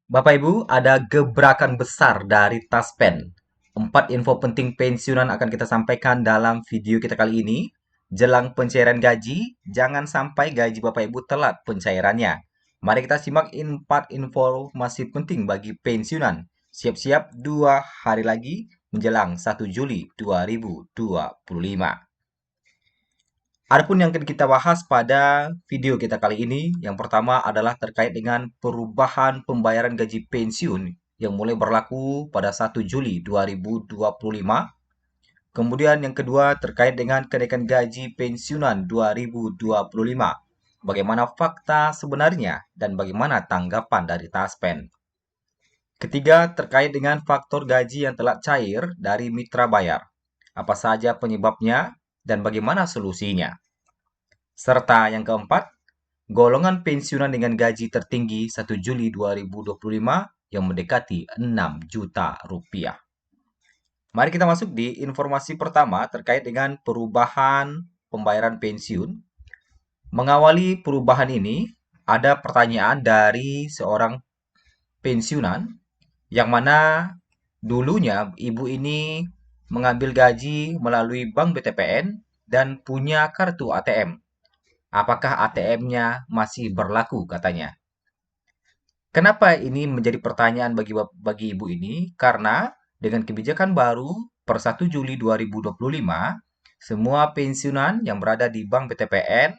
Bapak Ibu, ada gebrakan besar dari Taspen. 4 info penting pensiunan akan kita sampaikan dalam video kita kali ini. Jelang pencairan gaji, jangan sampai gaji Bapak Ibu telat pencairannya. Mari kita simak 4 informasi penting bagi pensiunan. Siap-siap 2 hari lagi menjelang 1 Juli 2025. Adapun yang akan kita bahas pada video kita kali ini, yang pertama adalah terkait dengan perubahan pembayaran gaji pensiun yang mulai berlaku pada 1 Juli 2025. Kemudian yang kedua terkait dengan kenaikan gaji pensiunan 2025. Bagaimana fakta sebenarnya dan bagaimana tanggapan dari Taspen. Ketiga, terkait dengan faktor gaji yang telah cair dari mitra bayar. Apa saja penyebabnya dan bagaimana solusinya. Serta yang keempat, golongan pensiunan dengan gaji tertinggi 1 Juli 2025 yang mendekati 6 juta rupiah. Mari kita masuk di informasi pertama terkait dengan perubahan pembayaran pensiun. Mengawali perubahan ini, ada pertanyaan dari seorang pensiunan yang mana dulunya ibu ini mengambil gaji melalui bank BTPN dan punya kartu ATM. Apakah ATM-nya masih berlaku katanya? Kenapa ini menjadi pertanyaan bagi ibu ini? Karena dengan kebijakan baru per 1 Juli 2025, semua pensiunan yang berada di Bank BTPN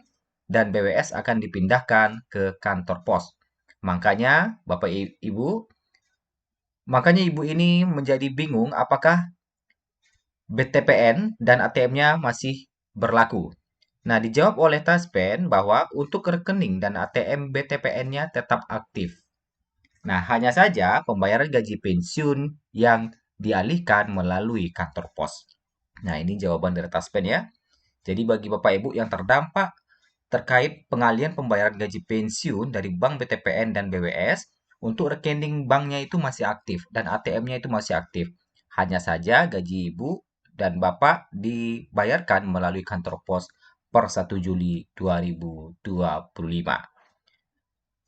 dan BWS akan dipindahkan ke kantor pos. Makanya, Bapak Ibu, makanya ibu ini menjadi bingung apakah BTPN dan ATM-nya masih berlaku. Nah, dijawab oleh Taspen bahwa untuk rekening dan ATM BTPN-nya tetap aktif. Nah, hanya saja pembayaran gaji pensiun yang dialihkan melalui kantor pos. Nah, ini jawaban dari Taspen ya. Jadi bagi Bapak Ibu yang terdampak terkait pengalihan pembayaran gaji pensiun dari Bank BTPN dan BWS, untuk rekening banknya itu masih aktif dan ATM-nya itu masih aktif. Hanya saja gaji Ibu dan Bapak dibayarkan melalui kantor pos per 1 Juli 2025.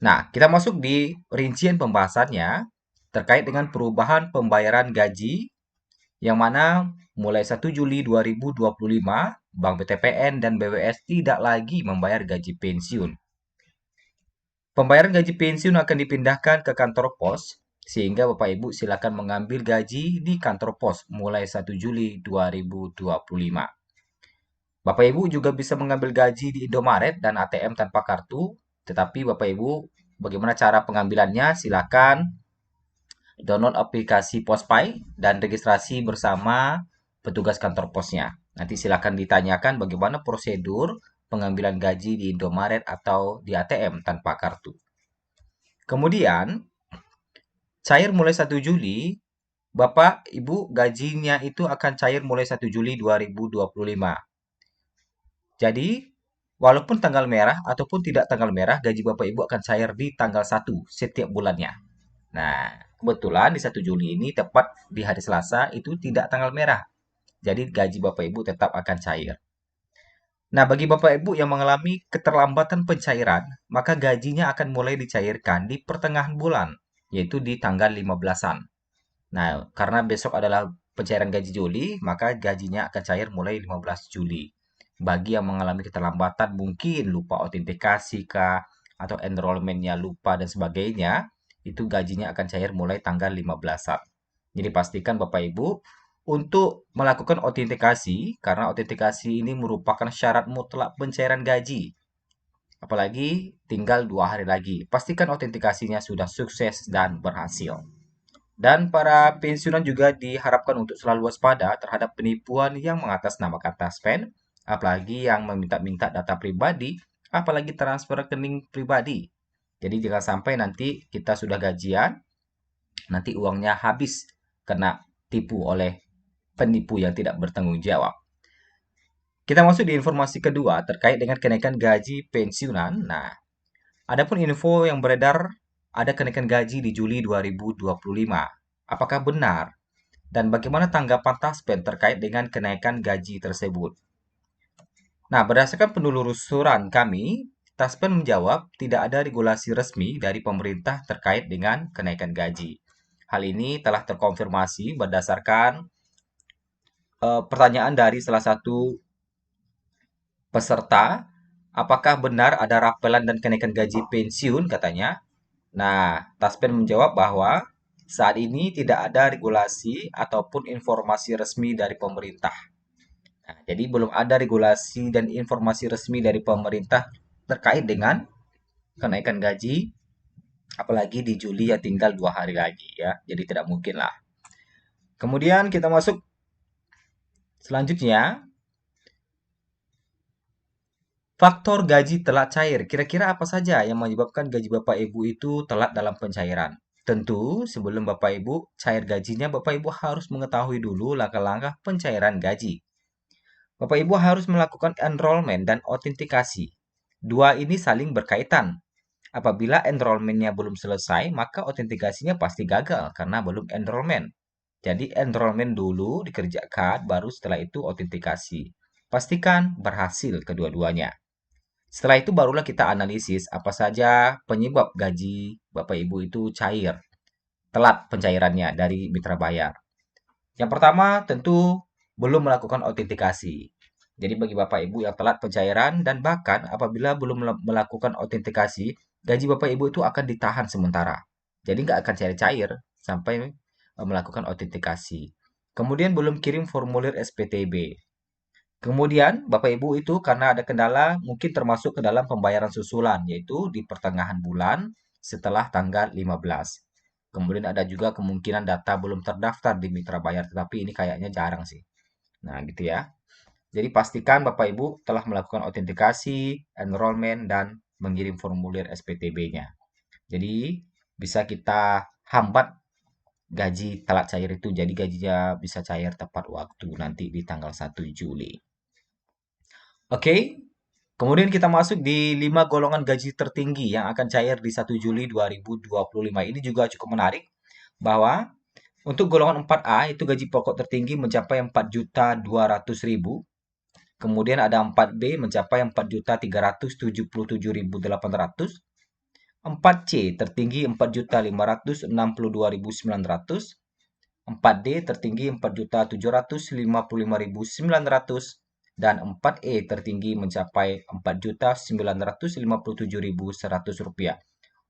Nah, kita masuk di rincian pembahasannya terkait dengan perubahan pembayaran gaji yang mana mulai 1 Juli 2025 Bank BTPN dan BWS tidak lagi membayar gaji pensiun. Pembayaran gaji pensiun akan dipindahkan ke kantor pos sehingga Bapak Ibu silakan mengambil gaji di kantor pos mulai 1 Juli 2025. Bapak Ibu juga bisa mengambil gaji di Indomaret dan ATM tanpa kartu, tetapi Bapak Ibu bagaimana cara pengambilannya? Silakan download aplikasi Postpay dan registrasi bersama petugas kantor posnya. Nanti silakan ditanyakan bagaimana prosedur pengambilan gaji di Indomaret atau di ATM tanpa kartu. Kemudian, cair mulai 1 Juli, Bapak Ibu gajinya itu akan cair mulai 1 Juli 2025. Jadi, walaupun tanggal merah ataupun tidak tanggal merah, gaji Bapak Ibu akan cair di tanggal 1 setiap bulannya. Nah, kebetulan di 1 Juli ini tepat di hari Selasa itu tidak tanggal merah. Jadi gaji Bapak Ibu tetap akan cair. Nah, bagi Bapak Ibu yang mengalami keterlambatan pencairan, maka gajinya akan mulai dicairkan di pertengahan bulan, yaitu di tanggal 15-an. Nah, karena besok adalah pencairan gaji Juli, maka gajinya akan cair mulai 15 Juli. Bagi yang mengalami keterlambatan, mungkin lupa autentikasi kah, atau enrollment-nya lupa dan sebagainya, itu gajinya akan cair mulai tanggal 15-an. Jadi pastikan Bapak Ibu untuk melakukan autentikasi, karena autentikasi ini merupakan syarat mutlak pencairan gaji. Apalagi tinggal 2 hari lagi. Pastikan autentikasinya sudah sukses dan berhasil. Dan para pensiunan juga diharapkan untuk selalu waspada terhadap penipuan yang mengatasnamakan Taspen, apalagi yang meminta-minta data pribadi, apalagi transfer rekening pribadi. Jadi jangan sampai nanti kita sudah gajian, nanti uangnya habis kena tipu oleh penipu yang tidak bertanggung jawab. Kita masuk di informasi kedua terkait dengan kenaikan gaji pensiunan. Nah, adapun info yang beredar ada kenaikan gaji di Juli 2025. Apakah benar? Dan bagaimana tanggapan Taspen terkait dengan kenaikan gaji tersebut? Nah, berdasarkan penelusuran kami, Taspen menjawab tidak ada regulasi resmi dari pemerintah terkait dengan kenaikan gaji. Hal ini telah terkonfirmasi berdasarkan pertanyaan dari salah satu peserta, apakah benar ada rapelan dan kenaikan gaji pensiun katanya. Nah, Taspen menjawab bahwa saat ini tidak ada regulasi ataupun informasi resmi dari pemerintah. Nah, jadi belum ada regulasi dan informasi resmi dari pemerintah terkait dengan kenaikan gaji, apalagi di Juli ya tinggal 2 hari lagi ya, jadi tidak mungkin lah. Kemudian kita masuk selanjutnya, faktor gaji telat cair. Kira-kira apa saja yang menyebabkan gaji Bapak Ibu itu telat dalam pencairan? Tentu, sebelum Bapak Ibu cair gajinya, Bapak Ibu harus mengetahui dulu langkah-langkah pencairan gaji. Bapak Ibu harus melakukan enrollment dan autentikasi. Dua ini saling berkaitan. Apabila enrollment-nya belum selesai, maka autentikasinya pasti gagal karena belum enrollment. Jadi enrollment dulu dikerjakan, baru setelah itu autentikasi. Pastikan berhasil kedua-duanya. Setelah itu barulah kita analisis apa saja penyebab gaji Bapak Ibu itu cair, telat pencairannya dari mitra bayar. Yang pertama tentu belum melakukan autentikasi. Jadi bagi Bapak Ibu yang telat pencairan dan bahkan apabila belum melakukan autentikasi, gaji Bapak Ibu itu akan ditahan sementara. Jadi nggak akan cair-cair sampai melakukan autentikasi. Kemudian belum kirim formulir SPTB. Kemudian Bapak Ibu itu karena ada kendala mungkin termasuk ke dalam pembayaran susulan, yaitu di pertengahan bulan setelah tanggal 15. Kemudian ada juga kemungkinan data belum terdaftar di mitra bayar, tetapi ini kayaknya jarang sih. Nah, gitu ya. Jadi pastikan Bapak Ibu telah melakukan autentikasi, enrollment, dan mengirim formulir SPTB-nya. Jadi bisa kita hambat gaji telat cair itu. Jadi gajinya bisa cair tepat waktu nanti di tanggal 1 Juli. Oke, kemudian kita masuk di 5 golongan gaji tertinggi yang akan cair di 1 Juli 2025. Ini juga cukup menarik bahwa untuk golongan 4A itu gaji pokok tertinggi mencapai 4.200.000. Kemudian ada 4B mencapai 4.377.800. 4C tertinggi 4.562.900. 4D tertinggi 4.755.900 dan 4E tertinggi mencapai 4.957.100 rupiah.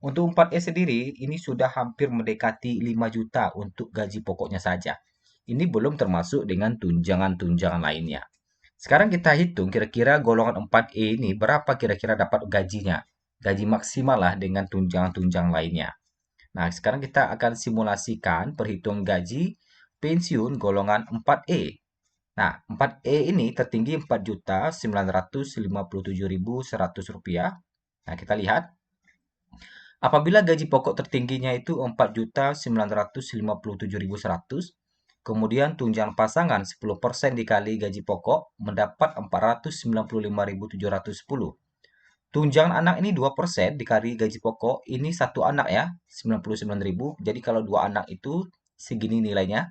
Untuk 4E sendiri ini sudah hampir mendekati 5 juta untuk gaji pokoknya saja. Ini belum termasuk dengan tunjangan-tunjangan lainnya. Sekarang kita hitung kira-kira golongan 4E ini berapa kira-kira dapat gajinya. Gaji maksimal lah dengan tunjangan-tunjangan lainnya. Nah, sekarang kita akan simulasikan perhitungan gaji pensiun golongan 4E. Nah, 4E ini tertinggi 4.957.100 rupiah. Nah, kita lihat. Apabila gaji pokok tertingginya itu 4.957.100, kemudian tunjangan pasangan 10% dikali gaji pokok mendapat 495.710. Tunjangan anak ini 2% dikali gaji pokok, ini satu anak ya, 99.000. Jadi kalau dua anak itu segini nilainya,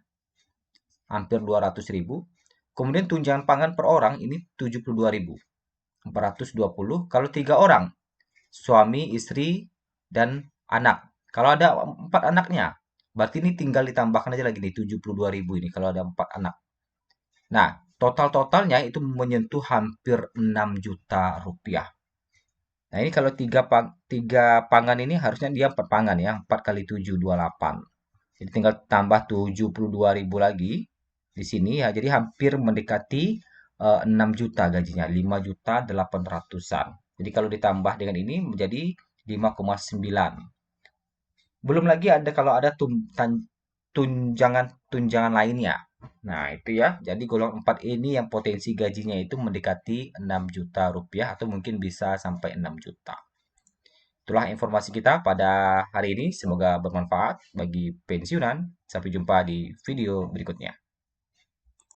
hampir 200.000. Kemudian tunjangan pangan per orang ini 72.420. Kalau 3 orang, suami, istri, dan anak. Kalau ada 4 anaknya, berarti ini tinggal ditambahkan aja lagi nih 72.000 ini kalau ada 4 anak. Nah, total-totalnya itu menyentuh hampir 6 juta rupiah. Nah, ini kalau tiga pangan ini harusnya dia 4 pangan ya. 4 kali 7, 28. Jadi tinggal tambah 72.000 lagi di sini ya. Jadi hampir mendekati 6 juta gajinya. 5 juta 800-an. Jadi kalau ditambah dengan ini menjadi 5,9. Belum lagi ada kalau ada tunjangan-tunjangan lainnya. Nah, itu ya. Jadi golongan 4 ini yang potensi gajinya itu mendekati 6 juta rupiah atau mungkin bisa sampai 6 juta. Itulah informasi kita pada hari ini. Semoga bermanfaat bagi pensiunan. Sampai jumpa di video berikutnya.